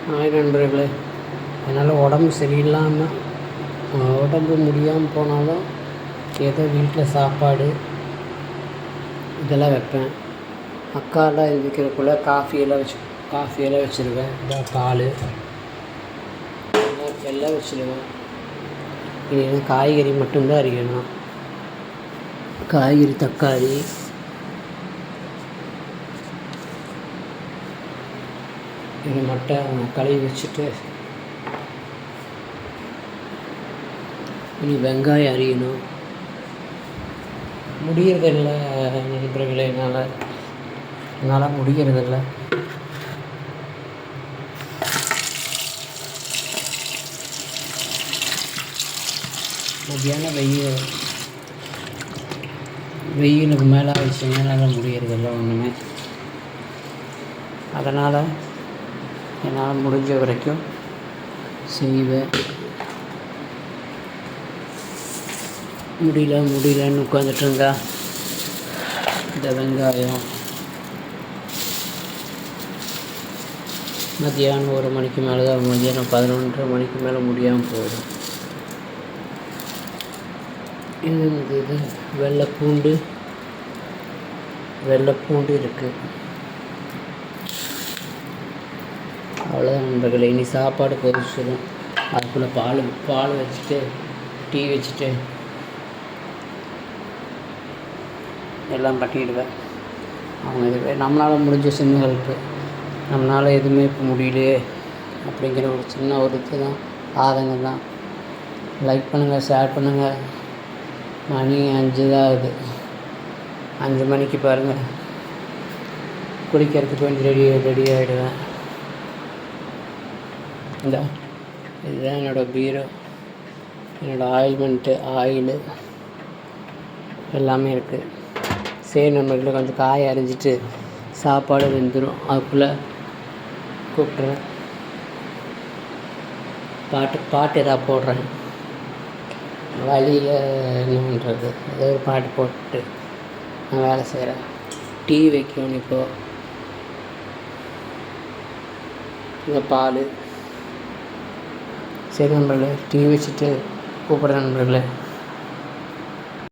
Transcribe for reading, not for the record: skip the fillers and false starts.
Hi நண்பர்களே, என்னால் உடம்பு சரியில்லாமல் உடம்பு முடியாமல் போனாலும் ஏதோ வீட்டில் சாப்பாடு இதெல்லாம் வைப்பேன். அக்காலாம் எழுந்திரிக்கிறதுக்குள்ளே காஃபியெல்லாம் வச்சுருவேன். இதான் பால் எல்லாம் வச்சுருவேன். இது காய்கறி மட்டும்தான் அரிக்கணும். காய்கறி தக்காளி, இது மட்டும் கழுவி வச்சுட்டு இனி வெங்காயம் அரியணும். முடியறதில்ல நண்பர்களே, என்னால் முடிகிறதில்ல. மத்தியானம் வெயிலுக்கு மேலே ஆயிடுச்சுங்க, என்னால் முடியறதில்ல ஒன்றுமே. அதனால் என்னால் முடிஞ்ச வரைக்கும் செய்வேன். முடியலன்னு உட்காந்துட்டு இருந்தா இந்த வெங்காயம் மத்தியானம் 1 மணிக்கு மேலே தான், மத்தியானம் 11:30 மணிக்கு மேலே முடியாமல் போயிடும். இது வெள்ளைப்பூண்டு இருக்குது. அவ்வளோதான் நண்பர்களே. இனி சாப்பாடு கொதிச்சிடும். அதுக்குள்ளே பால் வச்சுட்டு டீ வச்சுட்டு எல்லாம் பண்ணிவிடுவேன். அவங்க இதுவே நம்மளால் முடிஞ்ச சின்ன ஹெல்ப்பு. நம்மளால் எதுவுமே இப்போ முடியலையே அப்படிங்கிற ஒரு சின்ன ஒரு இது தான், ஆதங்கம் தான். லைக் பண்ணுங்கள், ஷேர் பண்ணுங்கள். மணி 5 தான் ஆகுது. 5 மணிக்கு பாருங்கள், குளிக்கிறதுக்கு கொஞ்சம் ரெடி ஆகிடுவேன். இதுதான் என்னோடய பீரோ, என்னோடய ஆயிலு எல்லாமே இருக்குது. சரி நண்பர்களே, கொஞ்சம் காய அரிஞ்சிட்டு சாப்பாடு வெந்துடும். அதுக்குள்ளே கூப்பிட்றேன். பாட்டு எதாவது போடுறேன். வழியில் என்ன பண்ணுறது, ஏதோ ஒரு பாட்டு போட்டு நான் வேலை செய்கிறேன். டீ வைக்கணும். இப்போது இந்த பால். சரி நண்பர்களே, டீ வச்சுட்டு கூப்பிட்றேன் நண்பர்களே.